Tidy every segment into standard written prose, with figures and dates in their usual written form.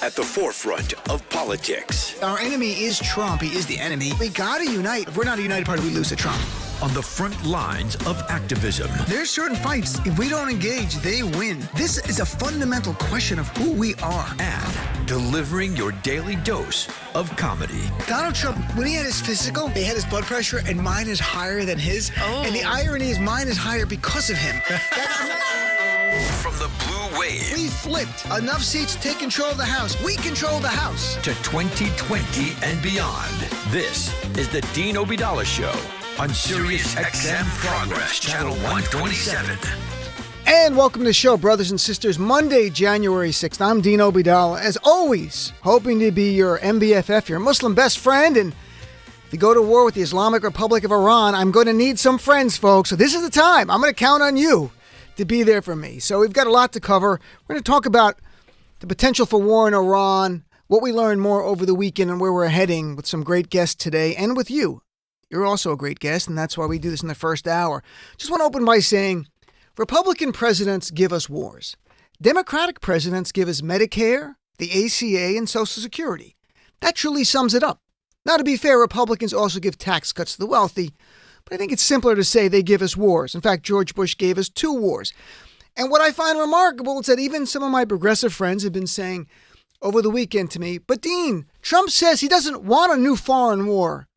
at the forefront of politics. Our enemy is Trump. He is the enemy. We gotta unite. If we're not a united party, we lose to Trump. On the front lines of activism. There's certain fights, if we don't engage, they win. This is a fundamental question of who we are. And delivering your daily dose of comedy. Donald Trump, when he had his physical, they had his blood pressure, and mine is higher than his. Oh. And the irony is mine is higher because of him. From the blue wave. We flipped. Enough seats to take control of the House. We control the House. To 2020 and beyond. This is the Dean Obeidallah Show on Sirius XM Progress, Channel 127. And welcome to the show, brothers and sisters. Monday, January 6th. I'm Dean Obeidallah, as always, hoping to be your MBFF, your Muslim best friend. And if you go to war with the Islamic Republic of Iran, I'm going to need some friends, folks. So this is the time. I'm going to count on you to be there for me. So we've got a lot to cover. We're going to talk about the potential for war in Iran, what we learned more over the weekend, and where we're heading with some great guests today, and with you. You're also a great guest, and that's why we do this in the first hour. Just want to open by saying, Republican presidents give us wars. Democratic presidents give us Medicare, the ACA, and Social Security. That truly sums it up. Now, to be fair, Republicans also give tax cuts to the wealthy, but I think it's simpler to say they give us wars. In fact, George Bush gave us 2 wars. And what I find remarkable is that even some of my progressive friends have been saying over the weekend to me, but Dean, Trump says he doesn't want a new foreign war.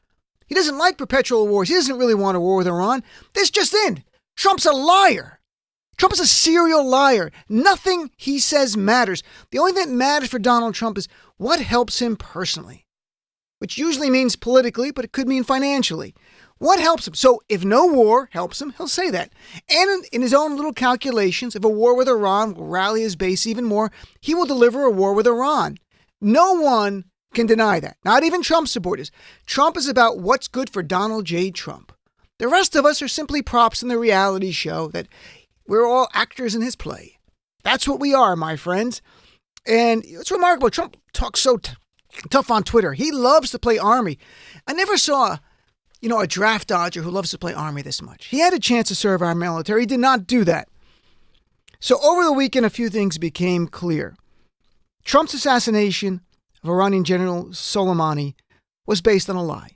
He doesn't like perpetual wars. He doesn't really want a war with Iran. This just in. Trump's a liar. Trump is a serial liar. Nothing he says matters. The only thing that matters for Donald Trump is what helps him personally, which usually means politically, but it could mean financially. What helps him? So if no war helps him, he'll say that. And in his own little calculations, if a war with Iran will rally his base even more, he will deliver a war with Iran. No one can deny that. Not even Trump supporters. Trump is about what's good for Donald J. Trump. The rest of us are simply props in the reality show that we're all actors in his play. That's what we are, my friends. And it's remarkable. Trump talks so tough on Twitter. He loves to play Army. I never saw, a draft dodger who loves to play Army this much. He had a chance to serve our military. He did not do that. So over the weekend, a few things became clear. Trump's assassination of Iranian General Soleimani was based on a lie.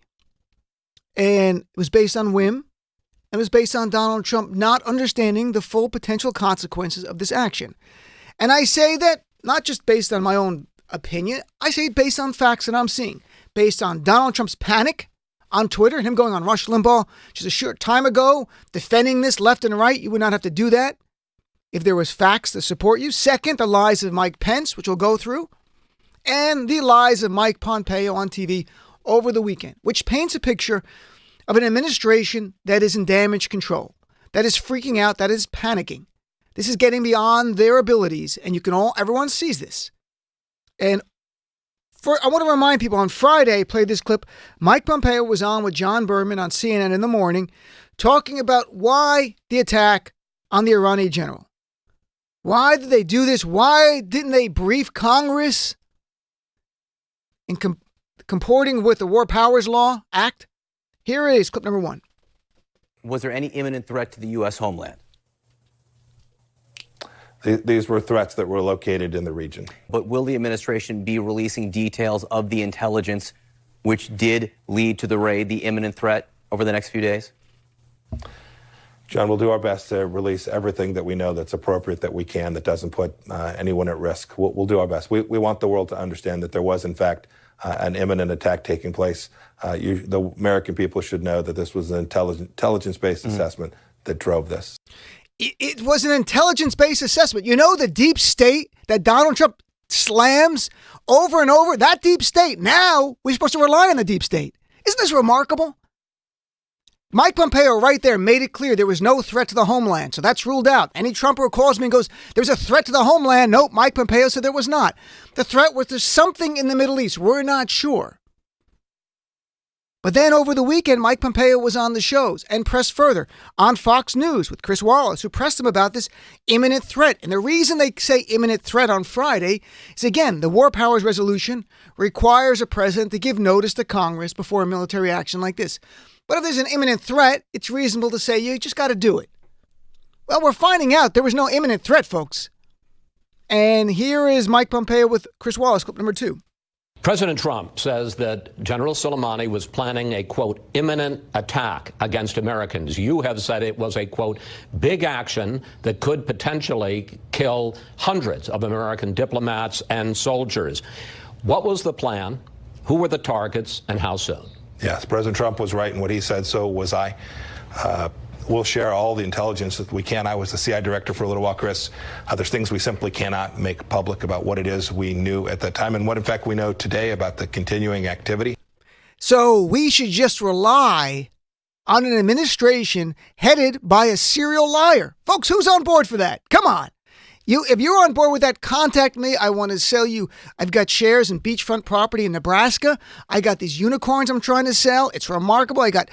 And it was based on whim. And it was based on Donald Trump not understanding the full potential consequences of this action. And I say that not just based on my own opinion. I say based on facts that I'm seeing. Based on Donald Trump's panic on Twitter, him going on Rush Limbaugh just a short time ago, defending this left and right. You would not have to do that if there was facts to support you. Second, the lies of Mike Pence, which we'll go through. And the lies of Mike Pompeo on TV over the weekend, which paints a picture of an administration that is in damage control, that is freaking out, that is panicking. This is getting beyond their abilities, and everyone sees this. And I want to remind people, on Friday, I played this clip. Mike Pompeo was on with John Berman on CNN in the morning, talking about why the attack on the Iranian general. Why did they do this? Why didn't they brief Congress in comporting with the War Powers Law Act? Here it is, clip number 1. Was there any imminent threat to the U.S. homeland? These were threats that were located in the region. But will the administration be releasing details of the intelligence which did lead to the raid, the imminent threat, over the next few days? John, we'll do our best to release everything that we know that's appropriate, that we can, that doesn't put anyone at risk. We'll do our best. We want the world to understand that there was, in fact, an imminent attack taking place. The American people should know that this was an intelligence-based assessment that drove this. It was an intelligence-based assessment. The deep state that Donald Trump slams over and over, that deep state. Now we're supposed to rely on the deep state. Isn't this remarkable? Mike Pompeo right there made it clear there was no threat to the homeland. So that's ruled out. Any Trumper who calls me and goes, there's a threat to the homeland. Nope, Mike Pompeo said there was not. The threat was there's something in the Middle East. We're not sure. But then over the weekend, Mike Pompeo was on the shows and pressed further on Fox News with Chris Wallace, who pressed him about this imminent threat. And the reason they say imminent threat on Friday is, again, the War Powers Resolution requires a president to give notice to Congress before a military action like this. But if there's an imminent threat, it's reasonable to say you just got to do it. Well, we're finding out there was no imminent threat, folks. And here is Mike Pompeo with Chris Wallace, clip number 2. President Trump says that General Soleimani was planning a, quote, imminent attack against Americans. You have said it was a, quote, big action that could potentially kill hundreds of American diplomats and soldiers. What was the plan? Who were the targets, and how soon? Yes, President Trump was right in what he said, so was I. We'll share all the intelligence that we can. I was the CI director for a little while, Chris. There's things we simply cannot make public about what it is we knew at that time and what, in fact, we know today about the continuing activity. So we should just rely on an administration headed by a serial liar. Folks, who's on board for that? Come on. If you're on board with that, contact me. I want to sell you. I've got shares in beachfront property in Nebraska. I got these unicorns I'm trying to sell. It's remarkable. I got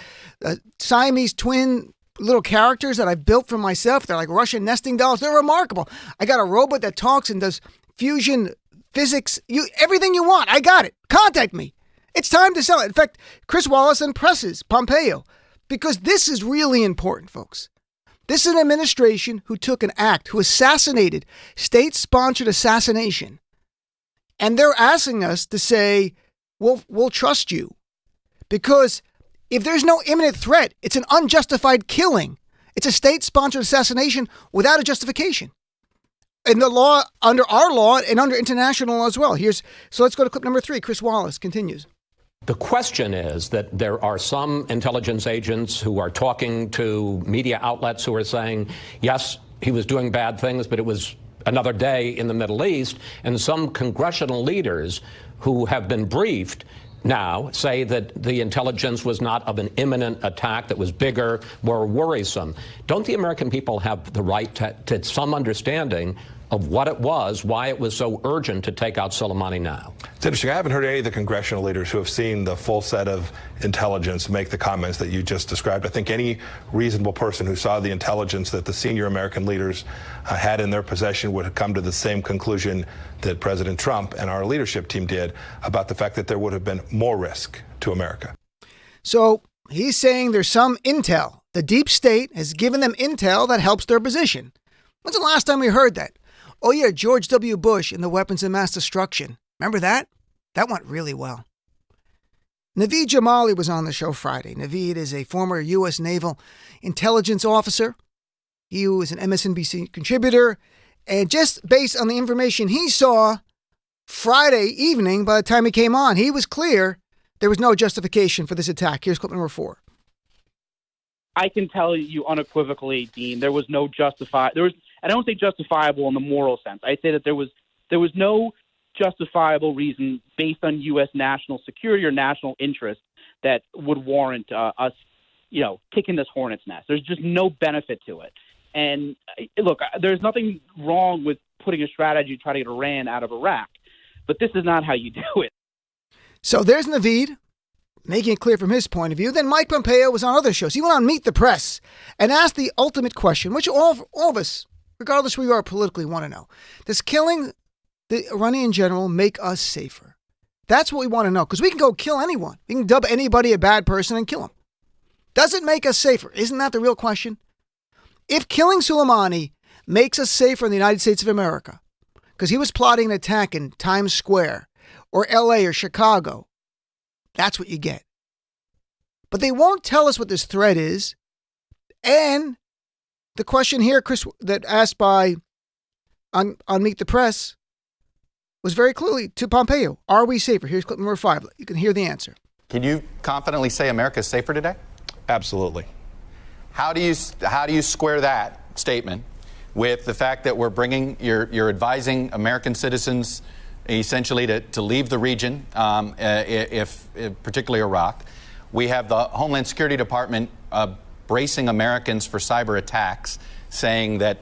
Siamese twin little characters that I've built for myself. They're like Russian nesting dolls. They're remarkable. I got a robot that talks and does fusion physics. Everything you want. I got it. Contact me. It's time to sell it. In fact, Chris Wallace and presses Pompeo, because this is really important, folks. This is an administration who took an act, who assassinated, state-sponsored assassination. And they're asking us to say, we'll trust you. Because if there's no imminent threat, it's an unjustified killing. It's a state-sponsored assassination without a justification. And the law, under our law and under international law as well. So let's go to clip number 3. Chris Wallace continues. The question is that there are some intelligence agents who are talking to media outlets who are saying, yes, he was doing bad things, but it was another day in the Middle East. And some congressional leaders who have been briefed now say that the intelligence was not of an imminent attack that was bigger, more worrisome. Don't the American people have the right to some understanding of what it was, why it was so urgent to take out Soleimani now? It's interesting. I haven't heard any of the congressional leaders who have seen the full set of intelligence make the comments that you just described. I think any reasonable person who saw the intelligence that the senior American leaders had in their possession would have come to the same conclusion that President Trump and our leadership team did about the fact that there would have been more risk to America. So he's saying there's some intel. The deep state has given them intel that helps their position. When's the last time we heard that? Oh, yeah, George W. Bush and the weapons of mass destruction. Remember that? That went really well. Naveed Jamali was on the show Friday. Naveed is a former U.S. Naval intelligence officer. He was an MSNBC contributor. And just based on the information he saw Friday evening, by the time he came on, he was clear there was no justification for this attack. Here's clip number 4. I can tell you unequivocally, Dean, there was no I don't say justifiable in the moral sense. I say that there was no justifiable reason based on U.S. national security or national interest that would warrant us, kicking this hornet's nest. There's just no benefit to it. And look, there's nothing wrong with putting a strategy to try to get Iran out of Iraq, but this is not how you do it. So there's Naveed, making it clear from his point of view. Then Mike Pompeo was on other shows. He went on Meet the Press and asked the ultimate question, which all of us, regardless where you are politically, want to know. Does killing the Iranian general make us safer? That's what we want to know, because we can go kill anyone. We can dub anybody a bad person and kill him. Does it make us safer? Isn't that the real question? If killing Soleimani makes us safer in the United States of America, because he was plotting an attack in Times Square or LA or Chicago, that's what you get. But they won't tell us what this threat is. And the question here, Chris, that asked on Meet the Press was very clearly to Pompeo. Are we safer? Here's clip number 5. You can hear the answer. Can you confidently say America is safer today? Absolutely. How do you square that statement with the fact that you're advising American citizens essentially to leave the region, if particularly Iraq? We have the Homeland Security Department bracing Americans for cyber attacks, saying that,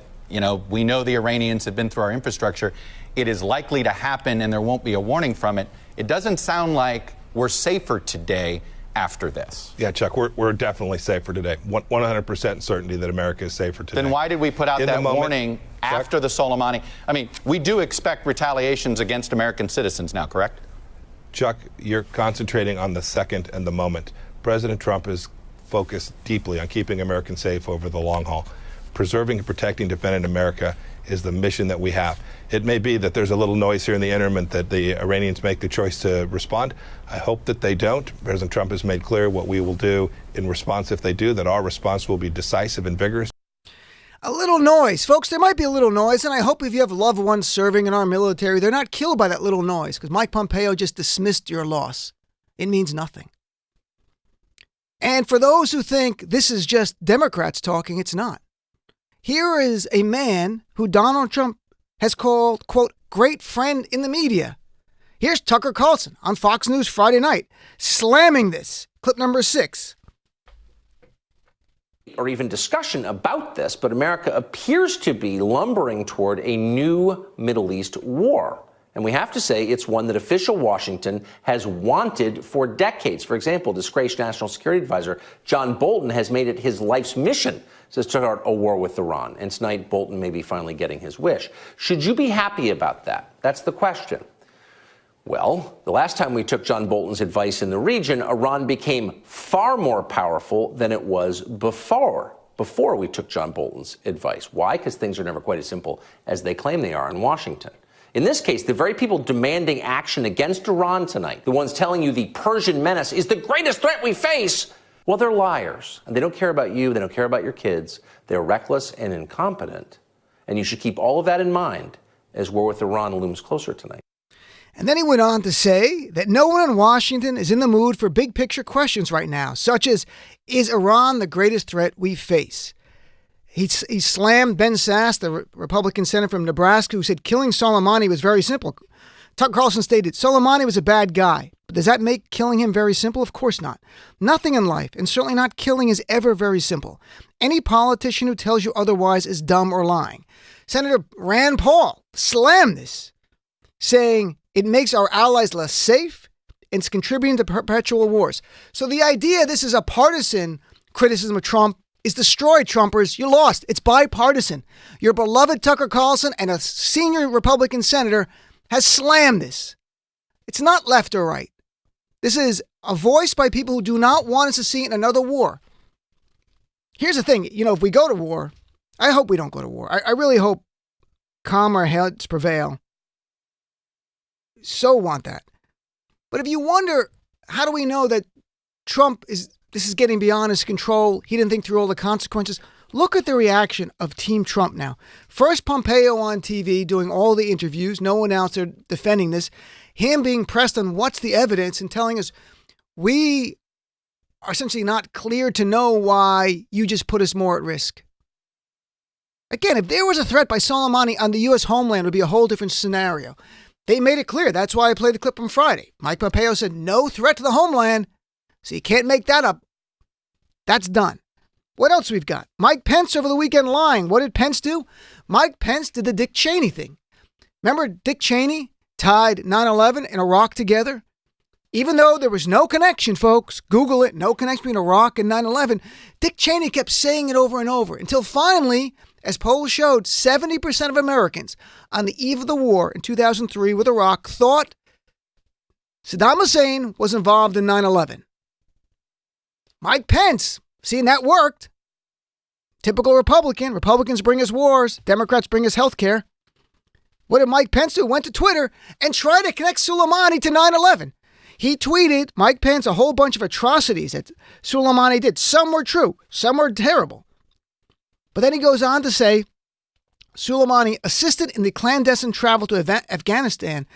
we know the Iranians have been through our infrastructure. It is likely to happen and there won't be a warning from it. It doesn't sound like we're safer today after this. Yeah, Chuck, we're definitely safer today. 100% certainty that America is safer today. Then why did we put out that warning after the Soleimani? I mean, we do expect retaliations against American citizens now, correct? Chuck, you're concentrating on the second and the moment. President Trump is focused deeply on keeping Americans safe over the long haul. preserving and protecting, defending America is the mission that we have. It may be that there's a little noise here in the interim and that the Iranians make the choice to respond. I hope that they don't. President Trump has made clear what we will do in response if they do, that our response will be decisive and vigorous. A little noise. Folks, there might be a little noise, and I hope if you have loved ones serving in our military, they're not killed by that little noise, because Mike Pompeo just dismissed your loss. It means nothing. And for those who think this is just Democrats talking, it's not. Here is a man who Donald Trump has called, quote, great friend in the media. Here's Tucker Carlson on Fox News Friday night, slamming this. Clip number 6. Or even discussion about this, but America appears to be lumbering toward a new Middle East war. And we have to say it's one that official Washington has wanted for decades. For example, disgraced National Security Advisor John Bolton has made it his life's mission to start a war with Iran. And tonight, Bolton may be finally getting his wish. Should you be happy about that? That's the question. Well, the last time we took John Bolton's advice in the region, Iran became far more powerful than it was before we took John Bolton's advice. Why? Because things are never quite as simple as they claim they are in Washington. In this case, the very people demanding action against Iran tonight, the ones telling you the Persian menace is the greatest threat we face, well, they're liars. And they don't care about you. They don't care about your kids. They're reckless and incompetent. And you should keep all of that in mind as war with Iran looms closer tonight. And then he went on to say that no one in Washington is in the mood for big picture questions right now, such as, is Iran the greatest threat we face? He slammed Ben Sasse, the Republican senator from Nebraska, who said killing Soleimani was very simple. Tucker Carlson stated, Soleimani was a bad guy. But does that make killing him very simple? Of course not. Nothing in life, and certainly not killing, is ever very simple. Any politician who tells you otherwise is dumb or lying. Senator Rand Paul slammed this, saying it makes our allies less safe and it's contributing to perpetual wars. So the idea this is a partisan criticism of Trump is destroyed, Trumpers. You lost. It's bipartisan. Your beloved Tucker Carlson and a senior Republican senator has slammed this. It's not left or right. This is a voice by people who do not want us to see another war. Here's the thing. You know, if we go to war, I hope we don't go to war. I really hope calmer heads prevail. So want that. But if you wonder, how do we know that this is getting beyond his control? He didn't think through all the consequences. Look at the reaction of Team Trump now. First, Pompeo on TV doing all the interviews. No one else are defending this. Him being pressed on what's the evidence and telling us we are essentially not clear to know why you just put us more at risk. Again, if there was a threat by Soleimani on the U.S. homeland, it would be a whole different scenario. They made it clear. That's why I played the clip on Friday. Mike Pompeo said no threat to the homeland, so you can't make that up. That's done. What else we've got? Mike Pence over the weekend lying. What did Pence do? Mike Pence did the Dick Cheney thing. Remember Dick Cheney tied 9/11 and Iraq together? Even though there was no connection, folks, Google it, no connection between Iraq and 9/11, Dick Cheney kept saying it over and over until finally, as polls showed, 70% of Americans on the eve of the war in 2003 with Iraq thought Saddam Hussein was involved in 9/11. Mike Pence, seeing that worked. Typical Republican. Republicans bring us wars. Democrats bring us health care. What did Mike Pence do? Went to Twitter and tried to connect Soleimani to 9/11. He tweeted, Mike Pence, a whole bunch of atrocities that Soleimani did. Some were true. Some were terrible. But then he goes on to say, Soleimani assisted in the clandestine travel to Afghanistan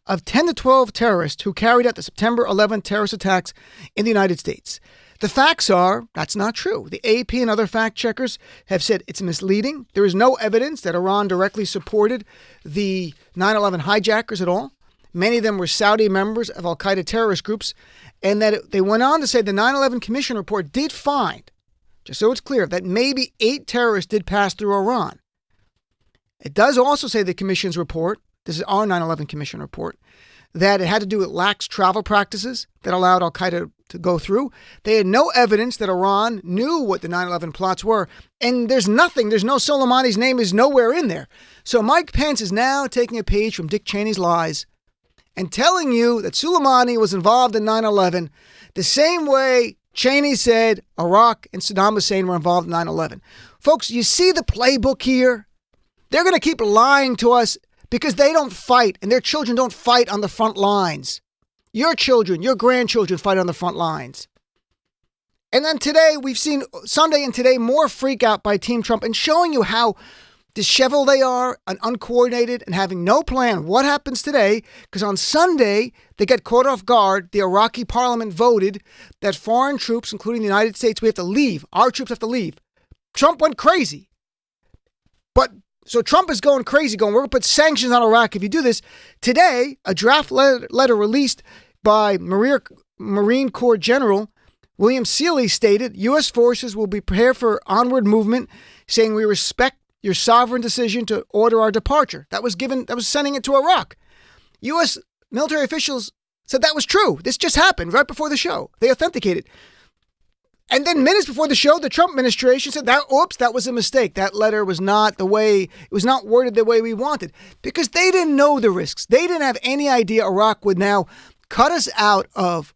of 10 to 12 terrorists who carried out the September 11th terrorist attacks in the United States. The facts are, that's not true. The AP and other fact checkers have said it's misleading. There is no evidence that Iran directly supported the 9/11 hijackers at all. Many of them were Saudi members of al-Qaeda terrorist groups, and that they went on to say the 9/11 Commission report did find, just so it's clear, that maybe 8 terrorists did pass through Iran. It does also say the Commission's report, this is our 9/11 Commission report, that it had to do with lax travel practices that allowed al-Qaeda to go through. They had no evidence that Iran knew what the 9/11 plots were. And there's no Soleimani's name is nowhere in there. So Mike Pence is now taking a page from Dick Cheney's lies and telling you that Soleimani was involved in 9/11 the same way Cheney said Iraq and Saddam Hussein were involved in 9/11. Folks, you see the playbook here? They're going to keep lying to us because they don't fight and their children don't fight on the front lines. Your children, your grandchildren fight on the front lines. And then today, we've seen Sunday and today more freak out by Team Trump and showing you how disheveled they are and uncoordinated and having no plan. What happens today? Because on Sunday, they get caught off guard. The Iraqi parliament voted that foreign troops, including the United States, we have to leave. Our troops have to leave. Trump went crazy. So Trump is going crazy, going, we're going to put sanctions on Iraq if you do this. Today, a draft letter released by Marine Corps General William Seeley stated, U.S. forces will be prepared for onward movement, saying we respect your sovereign decision to order our departure. That was sending it to Iraq. U.S. military officials said that was true. This just happened right before the show. They authenticated. And then minutes before the show, the Trump administration said that was a mistake. That letter was not worded the way we wanted because they didn't know the risks. They didn't have any idea Iraq would now cut us out of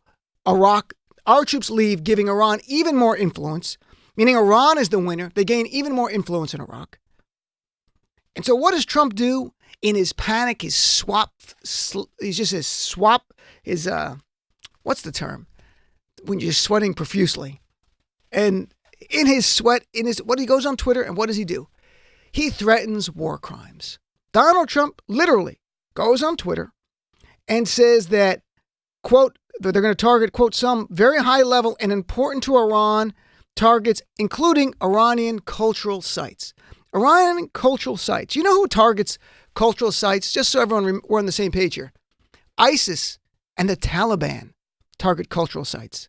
Iraq. Our troops leave, giving Iran even more influence, meaning Iran is the winner. They gain even more influence in Iraq. And so what does Trump do? In his panic, what's the term? When you're sweating profusely. And in his sweat, what he goes on Twitter, and what does he do? He threatens war crimes. Donald Trump literally goes on Twitter and says that, quote, that they're going to target, quote, some very high level and important to Iran targets, including Iranian cultural sites. Iranian cultural sites. You know who targets cultural sites? Just so we're on the same page here. ISIS and the Taliban target cultural sites.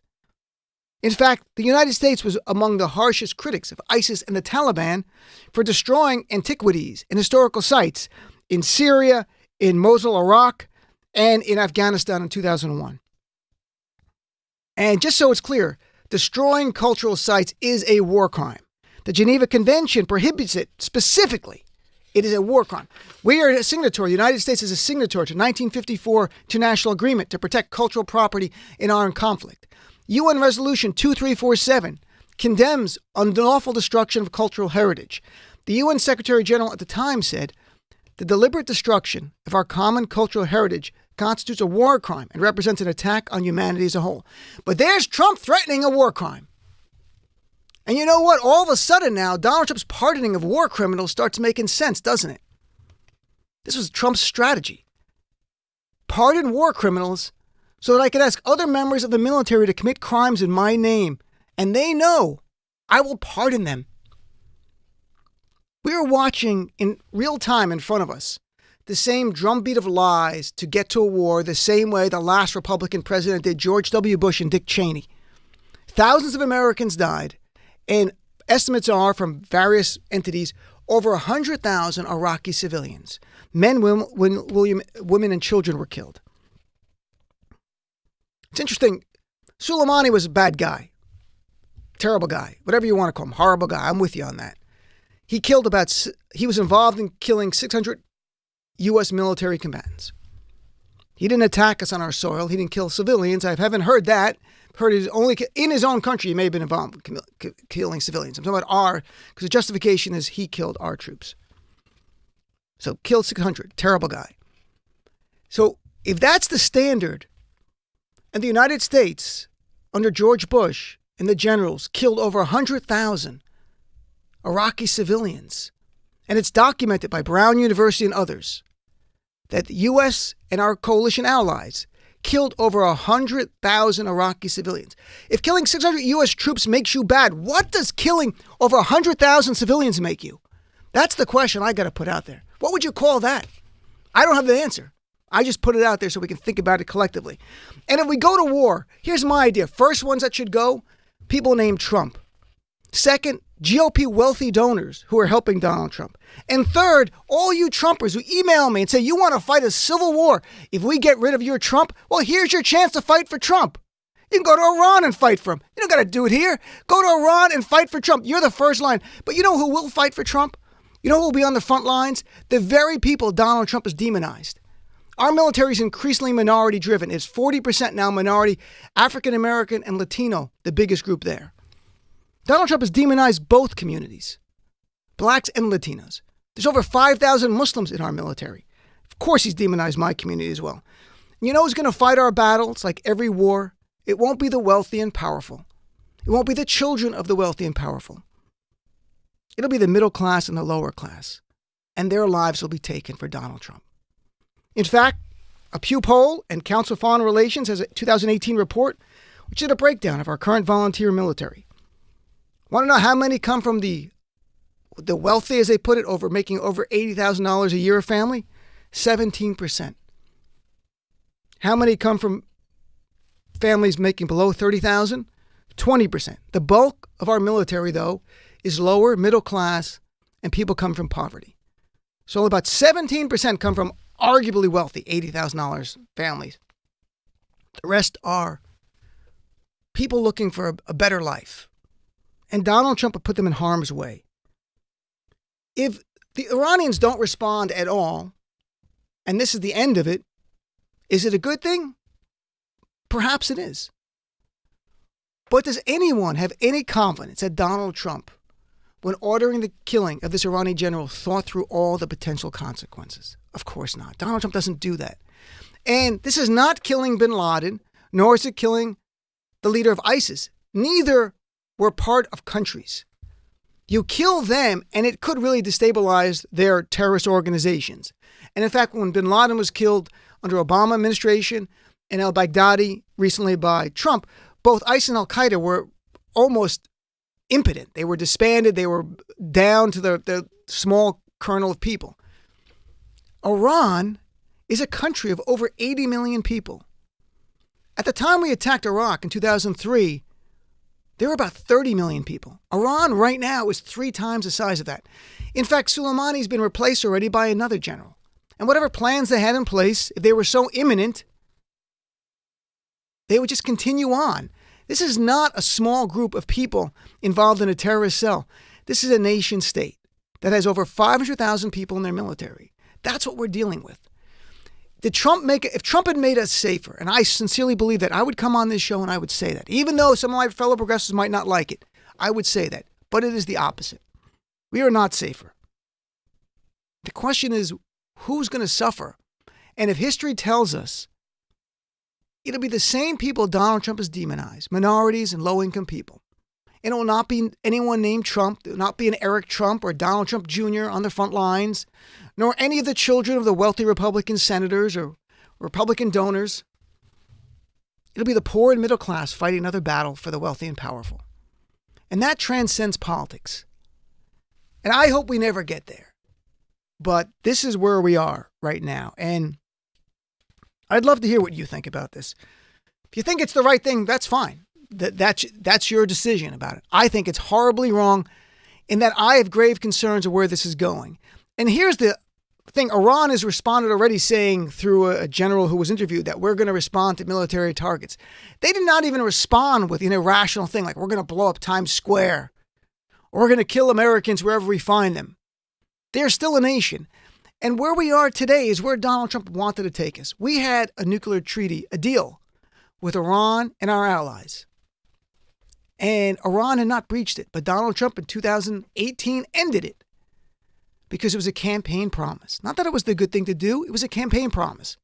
In fact, the United States was among the harshest critics of ISIS and the Taliban for destroying antiquities and historical sites in Syria, in Mosul, Iraq, and in Afghanistan in 2001. And just so it's clear, destroying cultural sites is a war crime. The Geneva Convention prohibits it specifically. It is a war crime. We are a signatory. The United States is a signatory to 1954 International Agreement to protect cultural property in armed conflict. UN Resolution 2347 condemns unlawful destruction of cultural heritage. The UN Secretary General at the time said, the deliberate destruction of our common cultural heritage constitutes a war crime and represents an attack on humanity as a whole. But there's Trump threatening a war crime. And you know what? All of a sudden now, Donald Trump's pardoning of war criminals starts making sense, doesn't it? This was Trump's strategy. Pardon war criminals so that I could ask other members of the military to commit crimes in my name. And they know I will pardon them. We are watching in real time in front of us the same drumbeat of lies to get to a war the same way the last Republican president did, George W. Bush and Dick Cheney. Thousands of Americans died, and estimates are from various entities over 100,000 Iraqi civilians. Men, women, and children were killed. It's interesting. Soleimani was a bad guy, terrible guy, whatever you want to call him, horrible guy. I'm with you on that. He was involved in killing 600 U.S. military combatants. He didn't attack us on our soil. He didn't kill civilians. I haven't heard that. Heard it only in his own country. He may have been involved in killing civilians. I'm talking about because the justification is he killed our troops. So killed 600. Terrible guy. So if that's the standard, and the United States, under George Bush and the generals, killed over 100,000 Iraqi civilians, and it's documented by Brown University and others, that the U.S. and our coalition allies killed over 100,000 Iraqi civilians. If killing 600 U.S. troops makes you bad, what does killing over 100,000 civilians make you? That's the question I got to put out there. What would you call that? I don't have the answer. I just put it out there so we can think about it collectively. And if we go to war, here's my idea. First ones that should go, people named Trump. Second, GOP wealthy donors who are helping Donald Trump. And third, all you Trumpers who email me and say, you want to fight a civil war. If we get rid of your Trump, well, here's your chance to fight for Trump. You can go to Iran and fight for him. You don't got to do it here. Go to Iran and fight for Trump. You're the first line. But you know who will fight for Trump? You know who will be on the front lines? The very people Donald Trump has demonized. Our military is increasingly minority driven. It's 40% now minority, African American and Latino, the biggest group there. Donald Trump has demonized both communities, blacks and Latinos. There's over 5,000 Muslims in our military. Of course, he's demonized my community as well. You know who's going to fight our battles like every war? It won't be the wealthy and powerful. It won't be the children of the wealthy and powerful. It'll be the middle class and the lower class. And their lives will be taken for Donald Trump. In fact, a Pew poll and Council of Foreign Relations has a 2018 report which did a breakdown of our current volunteer military. Want to know how many come from the wealthy, as they put it, making over $80,000 a year a family? 17%. How many come from families making below $30,000? 20%. The bulk of our military, though, is lower, middle class, and people come from poverty. So about 17% come from arguably wealthy, $80,000 families. The rest are people looking for a better life. And Donald Trump would put them in harm's way. If the Iranians don't respond at all, and this is the end of it, is it a good thing? Perhaps it is. But does anyone have any confidence that Donald Trump, when ordering the killing of this Iranian general, thought through all the potential consequences? Of course not. Donald Trump doesn't do that. And this is not killing bin Laden, nor is it killing the leader of ISIS. Neither were part of countries. You kill them, and it could really destabilize their terrorist organizations. And in fact, when bin Laden was killed under Obama administration and al-Baghdadi recently by Trump, both ISIS and al-Qaeda were almost impotent. They were disbanded. They were down to the small kernel of people. Iran is a country of over 80 million people. At the time we attacked Iraq in 2003, there were about 30 million people. Iran right now is 3 times the size of that. In fact, Soleimani's been replaced already by another general. And whatever plans they had in place, if they were so imminent, they would just continue on. This is not a small group of people involved in a terrorist cell. This is a nation state that has over 500,000 people in their military. That's what we're dealing with. Did Trump if Trump had made us safer, and I sincerely believe that, I would come on this show and I would say that. Even though some of my fellow progressives might not like it, I would say that. But it is the opposite. We are not safer. The question is, who's going to suffer? And if history tells us, it'll be the same people Donald Trump has demonized, minorities and low-income people. And it will not be anyone named Trump. It will not be an Eric Trump or Donald Trump Jr. on the front lines, nor any of the children of the wealthy Republican senators or Republican donors. It'll be the poor and middle class fighting another battle for the wealthy and powerful. And that transcends politics. And I hope we never get there. But this is where we are right now. And I'd love to hear what you think about this. If you think it's the right thing, that's fine. That's your decision about it. I think it's horribly wrong in that I have grave concerns of where this is going. And here's the thing. Iran has responded already, saying through a general who was interviewed that we're going to respond to military targets. They did not even respond with an irrational thing like we're going to blow up Times Square or we're going to kill Americans wherever we find them. They're still a nation. And where we are today is where Donald Trump wanted to take us. We had a nuclear treaty, a deal with Iran and our allies. And Iran had not breached it. But Donald Trump in 2018 ended it because it was a campaign promise. Not that it was the good thing to do. It was a campaign promise.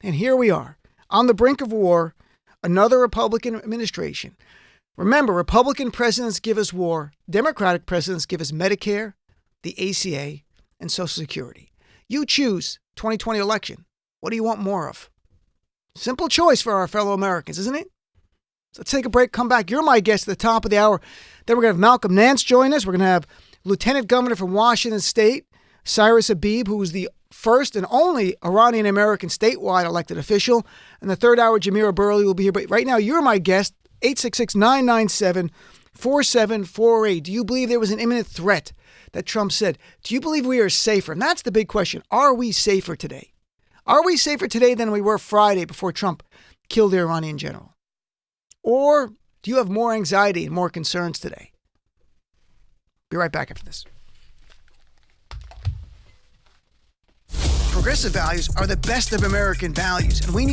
And here we are on the brink of war, another Republican administration. Remember, Republican presidents give us war. Democratic presidents give us Medicare, the ACA, and Social Security. You choose 2020 election. What do you want more of? Simple choice for our fellow Americans, isn't it? So let's take a break, come back. You're my guest at the top of the hour. Then we're going to have Malcolm Nance join us. We're going to have Lieutenant Governor from Washington State, Cyrus Habib, who is the first and only Iranian-American statewide elected official. And the third hour, Jamira Burley will be here. But right now, you're my guest, 866-997-4748. Do you believe there was an imminent threat that Trump said? Do you believe we are safer? And that's the big question. Are we safer today? Are we safer today than we were Friday before Trump killed the Iranian general? Or do you have more anxiety and more concerns today? Be right back after this. progressive values are the best of American values, and we need